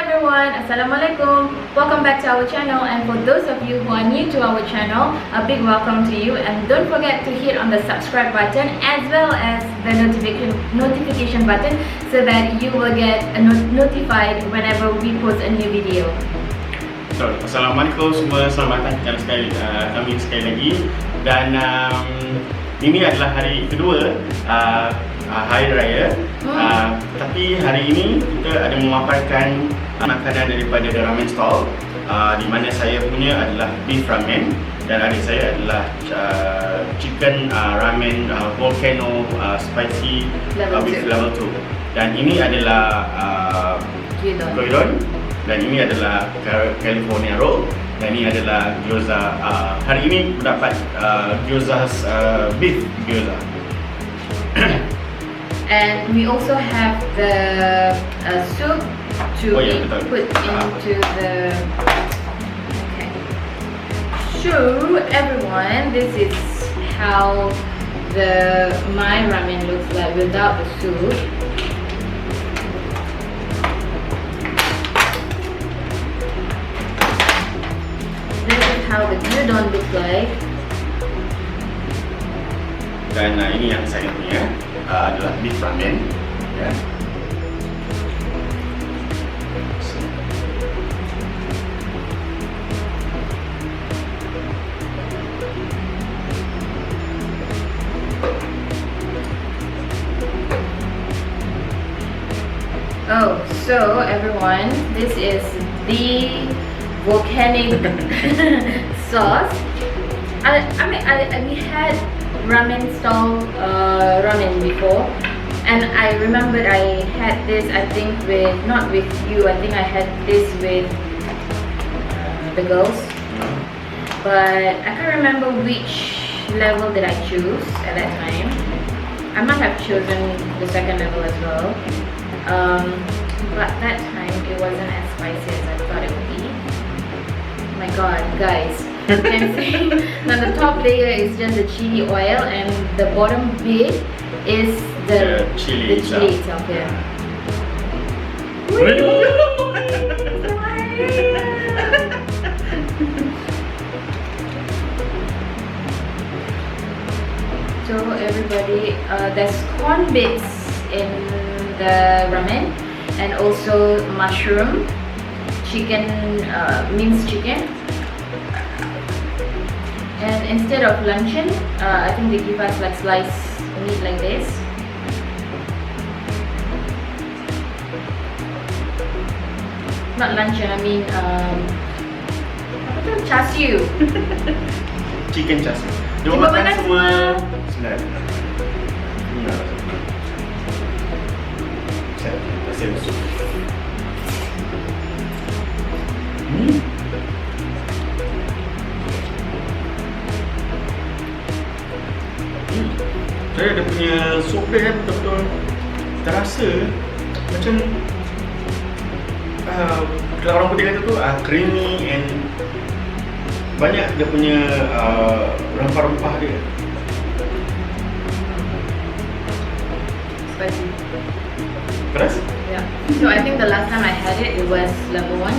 everyone, Assalamualaikum. Welcome back to our channel, and for those of you who are new to our channel, a big welcome to you, and don't forget to hit on the subscribe button as well as the notification button so that you will get notified whenever we post a new video. Assalamualaikum semua, selamat datang kami sekali lagi. Dan ini adalah hari kedua Hari Raya. Tapi hari ini kita ada memaparkan makanan daripada the ramen stall, di mana saya punya adalah beef ramen dan adik saya adalah chicken ramen volcano spicy with level 2. Dan ini adalah gyudon, dan ini adalah California roll, dan ini adalah gyoza. Hari ini dapat gyoza beef gyoza. And we also have the soup to put into the. Okay. So everyone, this is how my ramen looks like without the soup. This is how the gyudon looks like. Dan ini yang saya punya adalah beef ramen, ya. Oh, so everyone, this is the volcanic sauce. We had ramen stall ramen before, and I remembered I had this, I think not with you, I think I had this with the girls, but I can't remember which level did I choose at that time. I might have chosen the second level as well, but that time it wasn't as spicy as I thought it would be. Oh my god, guys, you can see now the top layer is just the chili oil, and the bottom bit is the chili itself. Yeah. So everybody, there's corn bits in the ramen, and also mushroom, chicken, minced chicken. And instead of luncheon, I think they give us like sliced meat like this. Not luncheon, I mean char siu. Chicken char siu. Dia makan semua sebenarnya. Saya rasa sup. Saya ada punya sup dia betul-betul terasa macam kalau orang putih kata tu creamy and banyak dia punya rempah-rempah dia. Spicy. Keras? Yeah. So I think the last time I had it was level 1.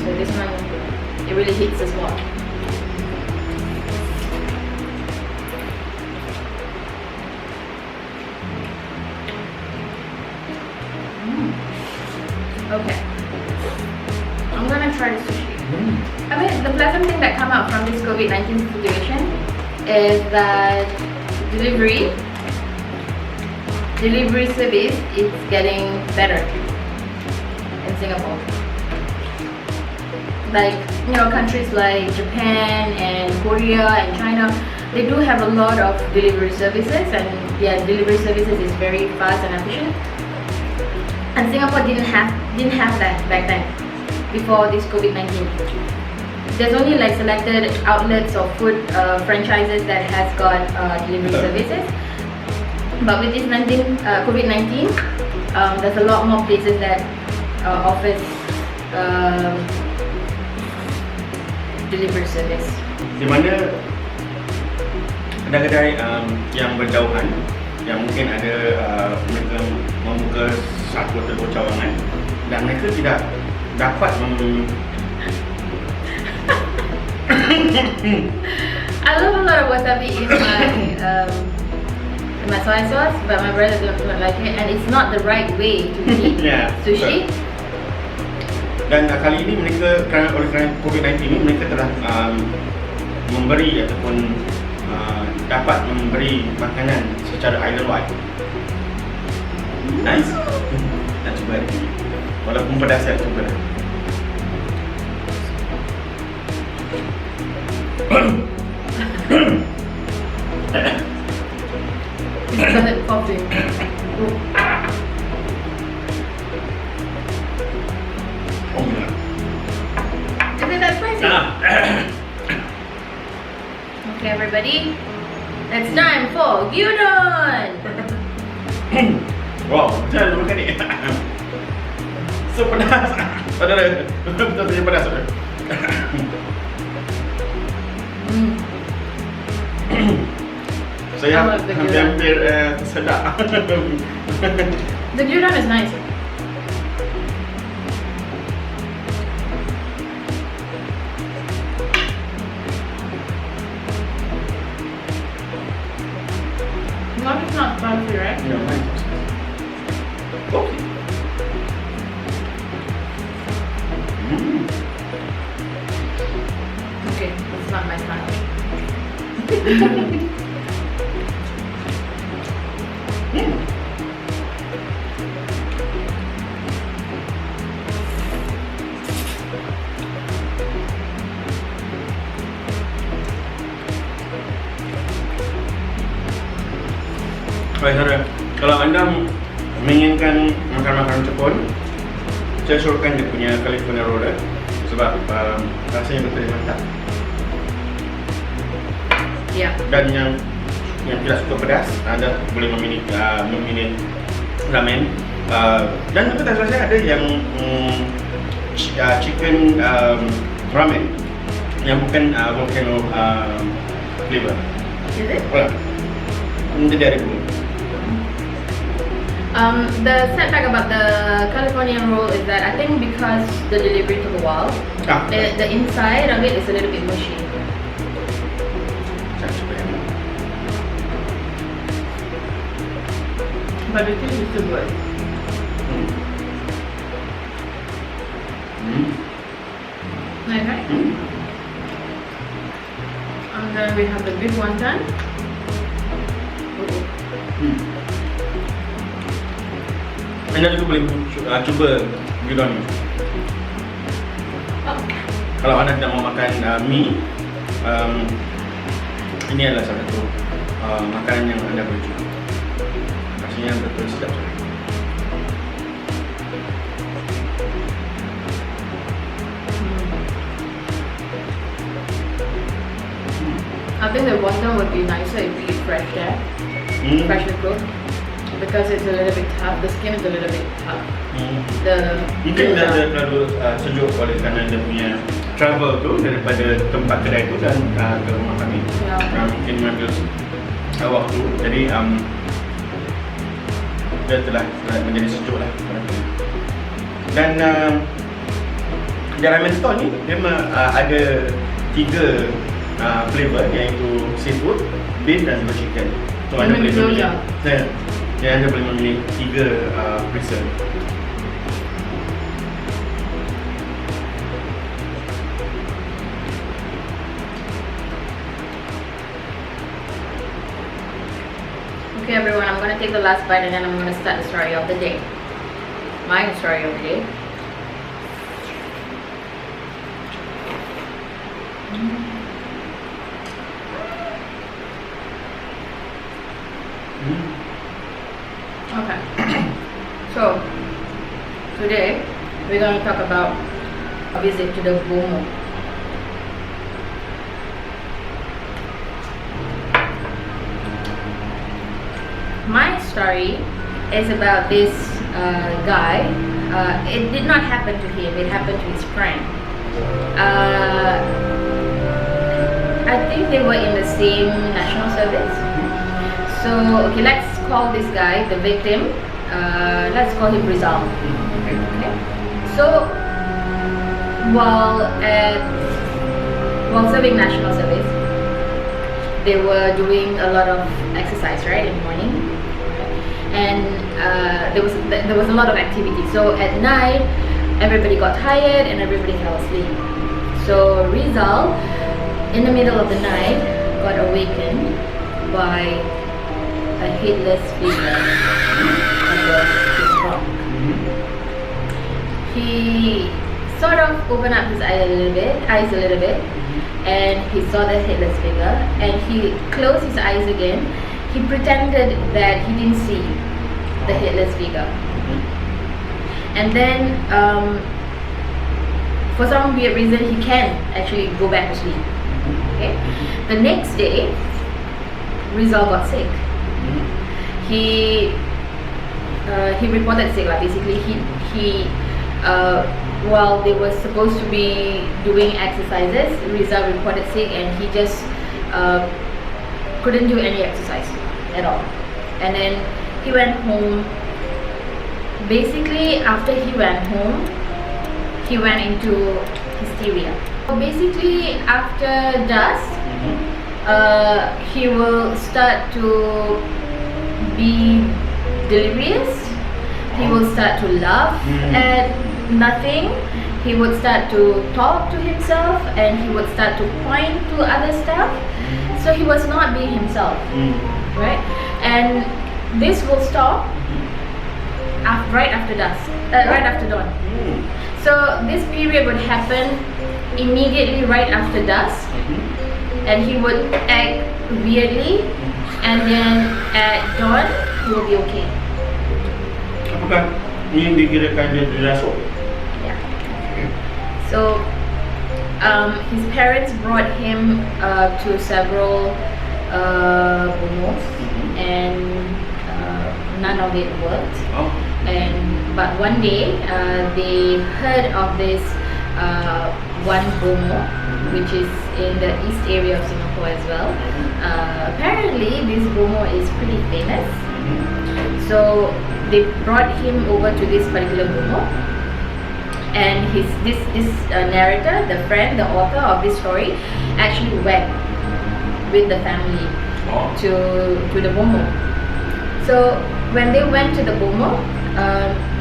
So this one, it really hits the spot. Okay, I'm gonna try the sushi. I mean, the pleasant thing that come out from this COVID-19 situation is that delivery service is getting better in Singapore. Like, you know, countries like Japan and Korea and China, they do have a lot of delivery services, and yeah, delivery services is very fast and efficient. And Singapore didn't have that back then, before this COVID-19. There's only like selected outlets or food franchises that has got delivery services. But with this COVID-19, there's a lot more places that offers delivery service. Di mana kedai-kedai yang berjauhan, yang mungkin ada membuka satu atau dua cawangan dan mereka tidak dapat I love a lot of wasabi in my soy sauce, but my brother don't like it, and it's not the right way to eat Yeah, sushi. Dan kali ini mereka oleh kerana COVID-19 ini mereka telah memberi ataupun dapat memberi makanan secara island wide. Nice. Nak cuba lagi. Walaupun pedas saya cuba dah. It's got coffee. Oh yeah. Isn't that spicy? Okay, everybody, it's time for gyudon. Wow, jangan makan ni. So pedas. Saudara, betul-betul pedas saudara. Saya I love the gyudon. hampir sedap. The gyudon is nice. Well, it's not spicy, right? No, mine. Okay. Okay, it's not my style. Baik saudara, kalau anda menginginkan makan-makanan Jepun, saya suruhkan dia punya California roll sebab rasanya betul mantap. Yeah. Dan yang tidak suka pedas, anda boleh memilih ramen. Dan juga tak salah saya ada yang chicken ramen yang bukan volcano flavor. Is it? Ini dari dulu. The setback about the Californian roll is that I think because the delivery took a while, the inside of it is a little bit mushy. Saya coba yang ini. But the taste is still good. Okay. And then we have the big wonton. Anda juga boleh cuba gyudon ni. Oh. Kalau anda tidak mau makan mie, ini adalah salah satu makanan yang anda boleh cuba. Rasanya betul sedap sekali. I think the wonton would be nicer if we eat fresh there, freshly cooked, because it's a little bit tough. The skin is a little bit tough. Mungkin dia terlalu sejuk oleh kerana dia punya travel tu daripada tempat kedai tu dan ke rumah kami. Mungkin mengambil waktu, jadi dia telah menjadi sejuk lah. Dan di ramen store ni dia ada 3 flavor, iaitu seafood, beef dan juga chicken. So anda boleh memilih. Anda boleh memilih 3 preset. Okay, everyone, I'm gonna take the last bite and then I'm gonna start the story of the day. My story of the day. Okay. So today we're going to talk about a visit to the BOMOH. My story is about this guy. It did not happen to him, it happened to his friend. I think they were in the same national service. So, okay, let's call this guy the victim. let's call him Rizal. Okay. Okay. So while serving national service, they were doing a lot of exercise, right, in the morning, and there was a lot of activity. So at night, everybody got tired and everybody fell asleep. So Rizal, in the middle of the night, got awakened by a headless figure above his bunk. He sort of opened up his eyes a little bit, and he saw the headless figure, and he closed his eyes again. He pretended that he didn't see the headless figure, and then for some weird reason he can actually go back to sleep. Okay. The next day, Rizal got sick. He reported sick. Like basically, he while they were supposed to be doing exercises, Rizal reported sick, and he just couldn't do any exercise at all. And then he went home. Basically, after he went home, he went into hysteria. So basically, after dusk, he will start to be delirious. He will start to laugh at nothing. He would start to talk to himself, and he would start to point to other stuff. So he was not being himself, right? And this will stop right after dusk, right after dawn. So this period would happen immediately right after dusk, and he would act weirdly, and then at dawn he will be okay. Apakah ini dikirakan dia dirasuk? Yeah. So his parents brought him to several BOMOHs, and none of it worked. But one day they heard of this one BOMOH, which is in the east area of Singapore as well. Apparently this BOMOH is pretty famous. So they brought him over to this particular BOMOH, and this narrator, the friend, the author of this story, actually went with the family to the BOMOH. So when they went to the BOMOH,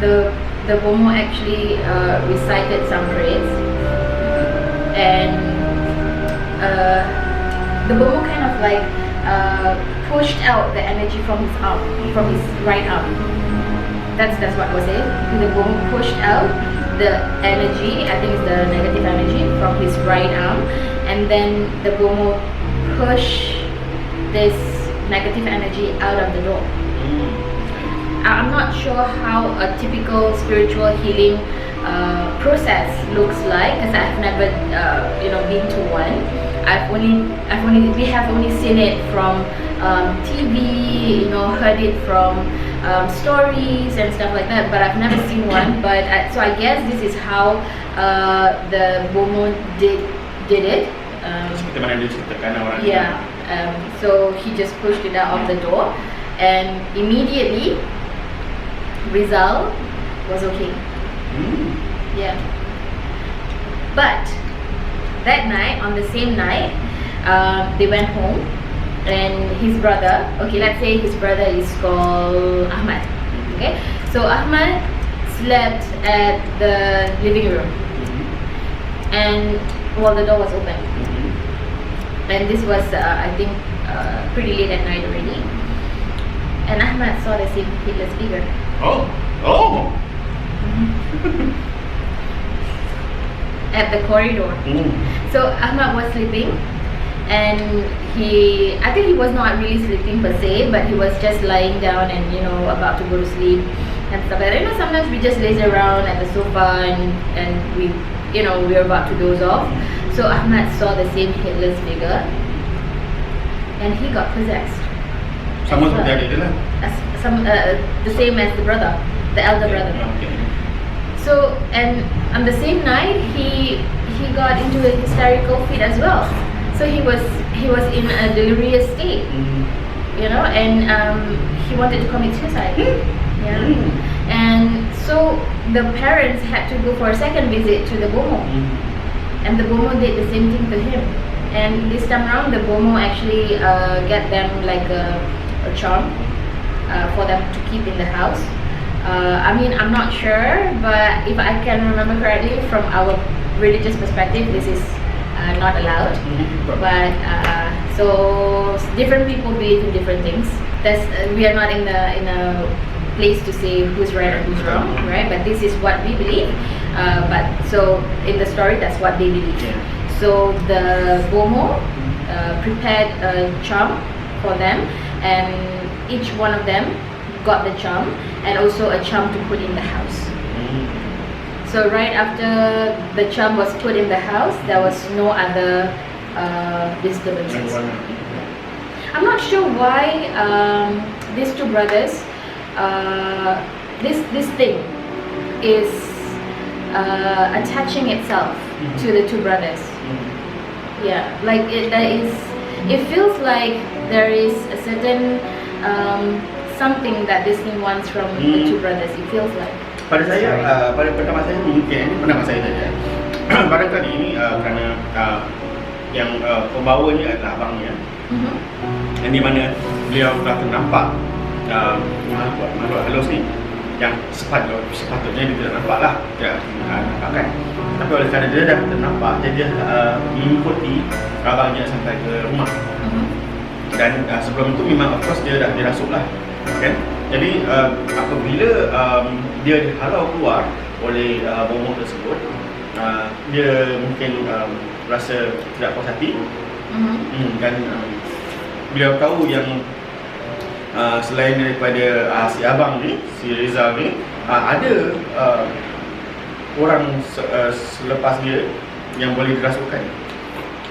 the BOMOH actually recited some prayers, and the BOMOH kind of like pushed out the energy from his arm, from his right arm. That's what was it. The BOMOH pushed out the energy, I think it's the negative energy, from his right arm, and then the BOMOH pushed this negative energy out of the door. I'm not sure how a typical spiritual healing process looks like, because I've never been to one. We have only seen it from TV, heard it from stories and stuff like that, but I've never seen one. But so I guess this is how the BOMOH did it. Yeah. So he just pushed it out of the door, and immediately Rizal was okay. Yeah. But that night, on the same night, they went home, and his brother, okay, let's say his brother is called Ahmad. Okay, so Ahmad slept at the living room, and the door was open, and this was I think pretty late at night already, and Ahmad saw the same headless figure. At the corridor. So Ahmad was sleeping, and I think he was not really sleeping per se, but he was just lying down and about to go to sleep and stuff like that. Sometimes we just laze around at the sofa and we're about to doze off. So Ahmad saw the same headless figure, and he got possessed. Sama seperti adik dia lah. The same as the brother, the elder brother. So, and on the same night, he got into a hysterical fit as well. So he was in a delirious state, and he wanted to commit suicide. Yeah. And so the parents had to go for a second visit to the BOMOH. And the BOMOH did the same thing to him. And this time around, the BOMOH actually get them like a charm for them to keep in the house. I mean, I'm not sure, but if I can remember correctly, from our religious perspective, this is not allowed. But so different people believe in different things. We are not in a place to say who's right and who's wrong, right? But this is what we believe. But so in the story, that's what they believe. So the BOMOH prepared a charm for them, and each one of them got the charm and also a charm to put in the house. So right after the charm was put in the house, there was no other disturbances. I'm not sure why these two brothers, this thing is attaching itself to the two brothers. Yeah, like it feels like there is a certain something that this thing wants from the two brothers. It feels like. Pada saya, pada pendapat saya mungkin, pendapat saya saja. Barangkali ini kerana yang pembawa ni adalah abangnya, yang di mana beliau telah ternampak makhluk halus ni yang sepatutnya dia tidak nampak lah, tidak nampakkan. Tapi oleh kerana dia dah ternampak, jadi dia mengikuti abangnya sampai ke rumah. Dan sebelum itu memang of course dia dah dirasuk lah, kan? Jadi apabila dia dihalau keluar oleh BOMOH tersebut, dia mungkin rasa tidak puas hati. Dan beliau tahu yang selain daripada si abang ni, si Rizal ni, ada orang selepas dia yang boleh dirasukkan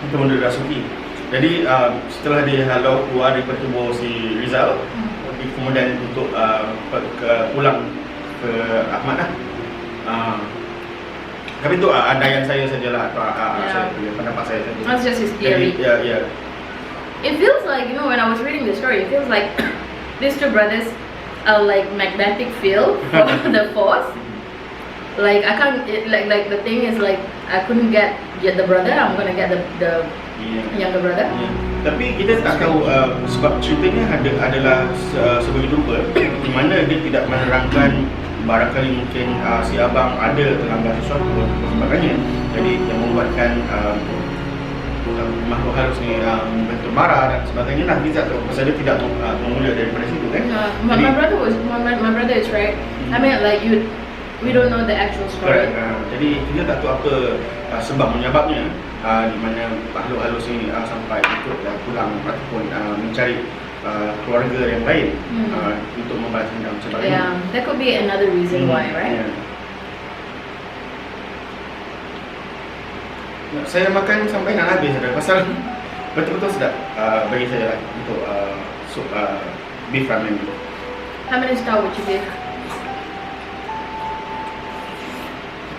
untuk dirasuki. Jadi setelah dia halau keluar daripada tubuh si Rizal, kemudian untuk pulang ke Ahmad lah. Tapi itu andaian saya sajalah, atau pendapat saya saja. That's just his theory. Yeah. It feels like, you know, when I was reading the story, it feels like these two brothers are like magnetic field for the force. Like I can't, like the thing is like I couldn't get the brother, I'm gonna get the younger brother. Tapi kita tak tahu sebab ceritanya adalah sebegitu rupa di mana dia tidak menerangkan barangkali mungkin si abang ada terlambat sesuatu dan sebagainya. Jadi yang membuatkan makhluk halus ni bentuk marah dan sebagainya lah. Kita tak tahu pasal dia tidak memula daripada situ kan. My brother is right. I mean like we don't know the actual story. Jadi kita tak tahu apa sebab menyebabnya di mana makhluk halus ini sampai ikut pulang ataupun mencari keluarga yang lain untuk membalas dendam sebagainya. Yeah, that could be another reason why, right? Saya makan sampai nak habis dah pasal betul-betul sedap bagi saya lah untuk sup beef ramen itu. How many star would you give?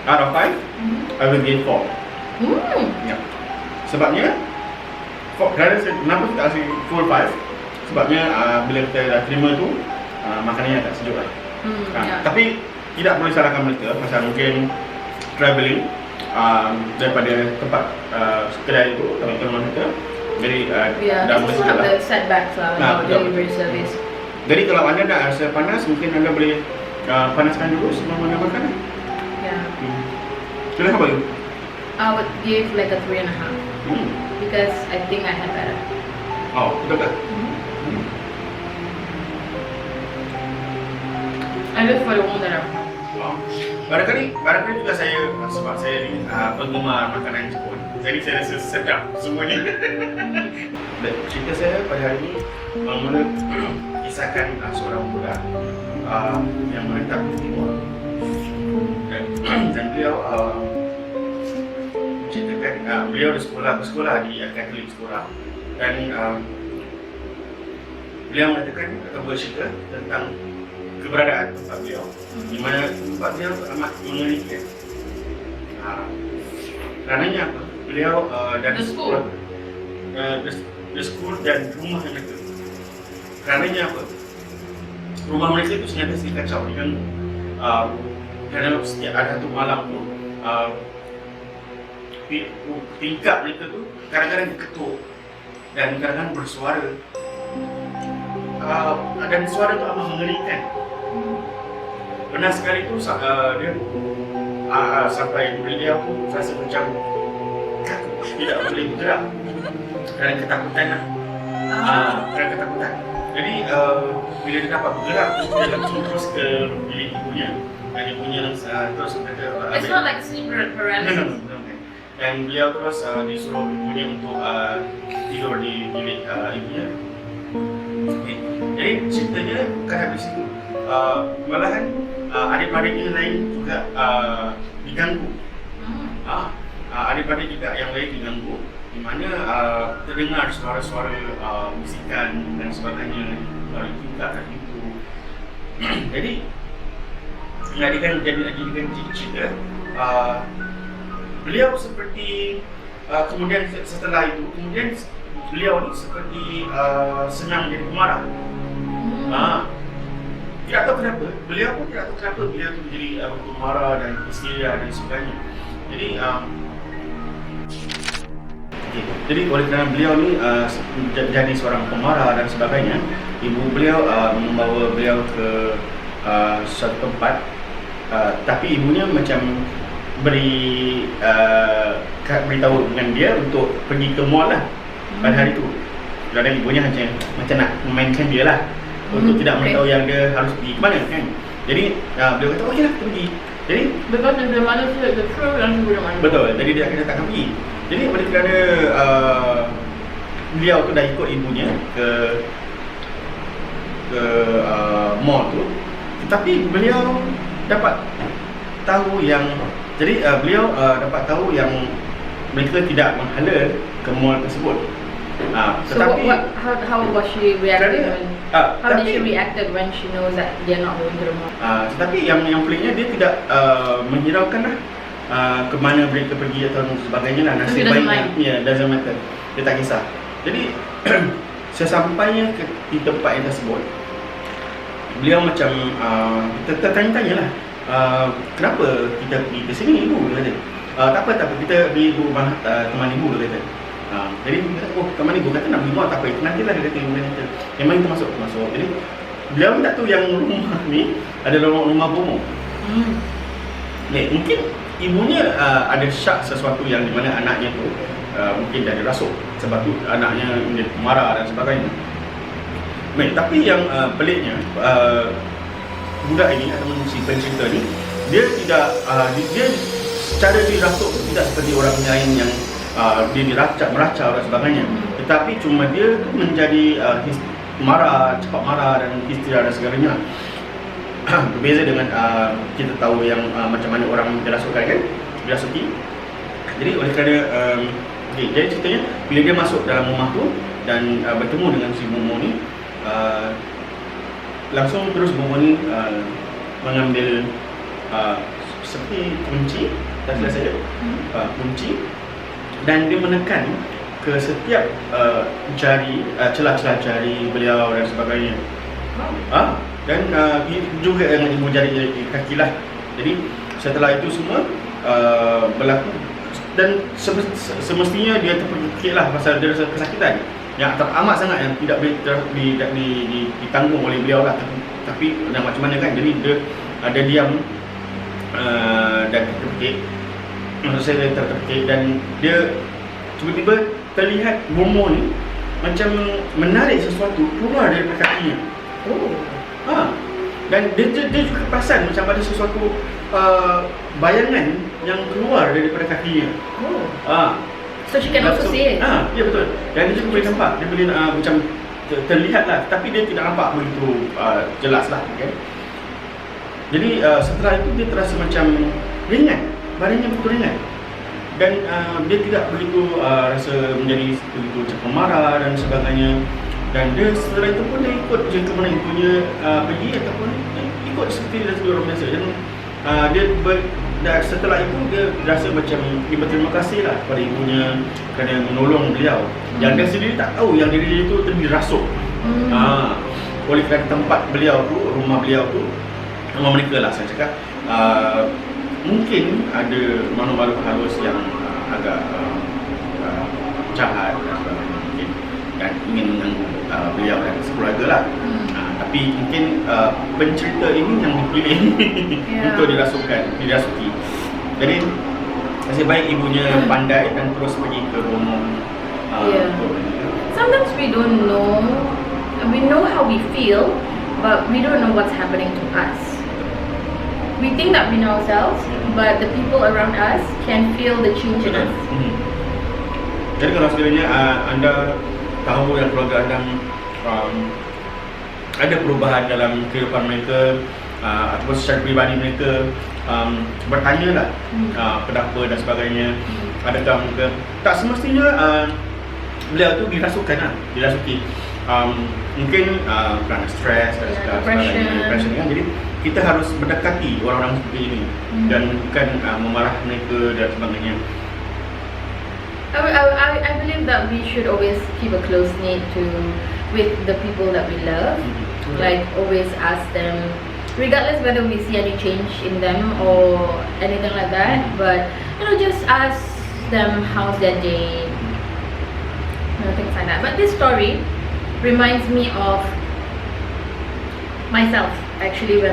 Out of 5, I will give 4. Ya. Sebabnya kenapa kita kasih full 5? Sebabnya bila kita dah terima tu makanannya agak sejuk lah. Tapi tidak boleh salahkan mereka pasal mungkin travelling daripada tempat kedai itu teman-teman kita. Jadi dah mula one of the setbacks lah delivery service. Jadi kalau anda nak rasa panas, mungkin anda boleh panaskan dulu sebelum anda makan. So how about you? I would give like a 3.5 because I think I had better. Oh, betul tak? I live for the one that I have. Barangkali juga saya sebab saya ni penggemar makanan Jepun. Jadi saya rasa sedap semuanya. Dan cerita saya pada hari ini mula kisahkan seorang budak yang menetap di timur. Dan beliau menceritakan beliau bersekolah di Katolik sekolah dan beliau mengatakan atau bercerita tentang keberadaan tempat beliau di mana tempat beliau amat mengerikan. Kerananya apa? Beliau dan the school dan rumah yang itu. Kerananya apa? rumah mereka itu sentiasa kacau dengan kerana setiap ada satu malam tu tingkap mereka tu kadang-kadang diketuk dan kadang-kadang bersuara dan suara tu amat mengerikan. Pernah sekali tu dia sampai beliau tu rasa macam tidak boleh bergerak kerana ketakutan lah. Kerana ketakutan. Jadi bila dia dapat bergerak, dia langsung terus ke bilik ibunya. Dan ibunya terus kata It's not like sleep paralysis. No. Dan beliau terus disuruh ibunya untuk tidur di bilik ibunya. Okay. Jadi ceritanya bukan habis itu. Malahan adik-adik lain juga diganggu. Adik-adik juga yang lain diganggu, di mana terdengar suara-suara musikan dan sebagainya dari tingkat dan itu. Jadi dijadikan cerita. Beliau seperti kemudian setelah itu beliau ni seperti senang jadi pemarah. Tidak tahu kenapa. Beliau pun tidak tahu kenapa beliau tu jadi pemarah dan histeria dan sebagainya. Jadi oleh kerana beliau ni jadi seorang pemarah dan sebagainya, ibu beliau membawa beliau ke suatu tempat, tapi ibunya macam beritahu dengan dia untuk pergi ke mall lah pada hari itu. Kerana ibunya macam nak memainkan dia lah, untuk tidak memberitahu yang dia harus pergi ke mana kan. Jadi beliau kata okey lah kita pergi. Jadi because if the mother said the truth, then she wouldn't want to. Betul, jadi dia akan takkan pergi. Jadi oleh kerana beliau tu dah ikut ibunya ke mall tu, tetapi beliau dapat tahu yang beliau dapat tahu yang mereka tidak menghala ke mall tersebut. So how was she reacting? How did she reacted when she knows that they're not going to the mall? Tetapi yang peliknya dia tidak menghiraukan lah ke mana mereka pergi atau sebagainya lah. Nasib baiknya, doesn't matter. Dia tak kisah. Jadi sesampainya di tempat yang tersebut, beliau macam tertanya-tanya lah, kenapa kita pergi ke sini ibu? Dia kata tak apa, kita pergi rumah teman ibu, dia kata. Jadi dia kata, oh teman ibu kata nak pergi mall, tak apa, nantilah dia kata, yang mana kita masuk. Jadi beliau tak tahu yang rumah ni adalah rumah BOMOH. Mungkin ibunya ada syak sesuatu yang di mana anaknya tu mungkin dah dirasuk, sebab tu anaknya menjadi marah dan sebagainya. Tapi yang peliknya, budak ini atau si pencerita ni, dia tidak dia secara dirasuk tidak seperti orang lain yang dia meracau dan sebagainya, tetapi cuma dia tu menjadi cepat marah dan histeria dan segalanya. Berbeza dengan kita tahu yang macam mana orang dirasukkan kan, dirasuki. Jadi oleh kerana jadi ceritanya bila dia masuk dalam rumah tu dan bertemu dengan si BOMOH ni, langsung terus BOMOH ni mengambil seperti kunci, tak salah saya, kunci, dan dia menekan ke setiap jari, celah-celah jari beliau dan sebagainya. Dan juga dengan ibu jari kaki lah. Jadi setelah itu semua berlaku, dan semestinya dia terpekik lah pasal dia rasa kesakitan yang teramat sangat yang tidak boleh ditanggung oleh beliau lah. Tapi macam mana kan, jadi dia ada diam dan terpekik. Maksud saya dia terpekik, dan dia tiba-tiba terlihat BOMOH ni macam menarik sesuatu keluar daripada kakinya. Dan dia juga perasan macam ada sesuatu bayangan yang keluar daripada kakinya. So she can also see it. Ya betul. Dan dia juga boleh nampak, dia boleh macam terlihat lah, tapi dia tidak nampak begitu jelas lah kan. Jadi setelah itu dia terasa macam ringan, badannya betul ringan, dan dia tidak begitu rasa menjadi begitu cepat marah dan sebagainya. Dan dia setelah itu pun dia ikut je ke mana ibunya pergi, ataupun ikut seperti orang biasa. Dan setelah itu dia rasa macam dia berterima kasih lah kepada ibunya kerana menolong beliau. Yang dia sendiri tak tahu yang diri dia itu dirasuk. oleh kerana tempat beliau tu, rumah beliau tu, rumah mereka lah saya cakap, mungkin ada makhluk-makhluk halus yang agak jahat dan sebagainya mungkin, dan ingin mengganggu beliau dan sekeluarga lah. Tapi mungkin pencerita ini yang dipilih untuk dirasuki. Jadi nasib baik ibunya pandai dan terus pergi ke BOMOH. Sometimes we don't know. We know how we feel, but we don't know what's happening to us. We think that we know ourselves, but the people around us can feel the change in us. Jadi kalau sekiranya anda tahu yang keluarga anda ada perubahan dalam kehidupan mereka ataupun secara peribadi mereka, bertanyalah kenapa dan sebagainya. Adakah mereka tak semestinya beliau tu dirasuki, mungkin kerana stres dan sebagainya, depression kan. Jadi kita harus mendekati orang-orang seperti ini dan bukan memarah mereka dan sebagainya. I believe that we should always keep a close knit with the people that we love. Like always ask them, regardless whether we see any change in them or anything like that. But just ask them how's their day, things like that. But this story reminds me of myself actually when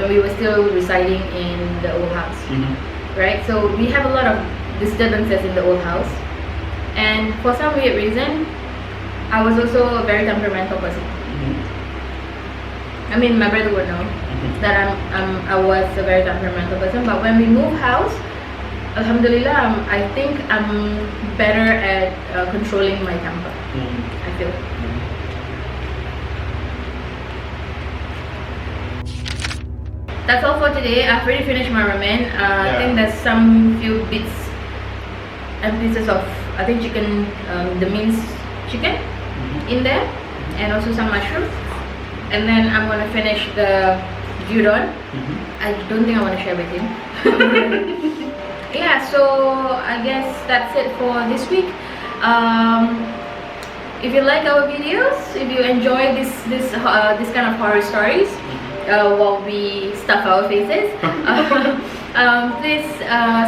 we were still residing in the old house, right? So we have a lot of disturbances in the old house, and for some weird reason I was also a very temperamental person. I mean, my brother would know that I was a very temperamental person, but when we moved house, alhamdulillah, I think I'm better at controlling my temper. I feel. That's all for today. I've already finished my ramen. I think there's some few bits and pieces of, I think, chicken, the minced chicken in there, and also some mushroom. And then I'm gonna finish the gyudon. I don't think I want to share with him. Yeah, so I guess that's it for this week. If you like our videos, if you enjoy this kind of horror stories while we stuff our faces, please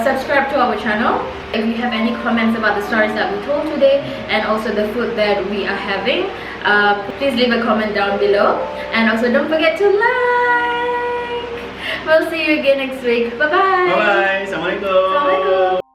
subscribe to our channel. If you have any comments about the stories that we told today and also the food that we are having, please leave a comment down below, and also don't forget to like. We'll see you again next week. Bye bye. Bye bye. Assalamualaikum.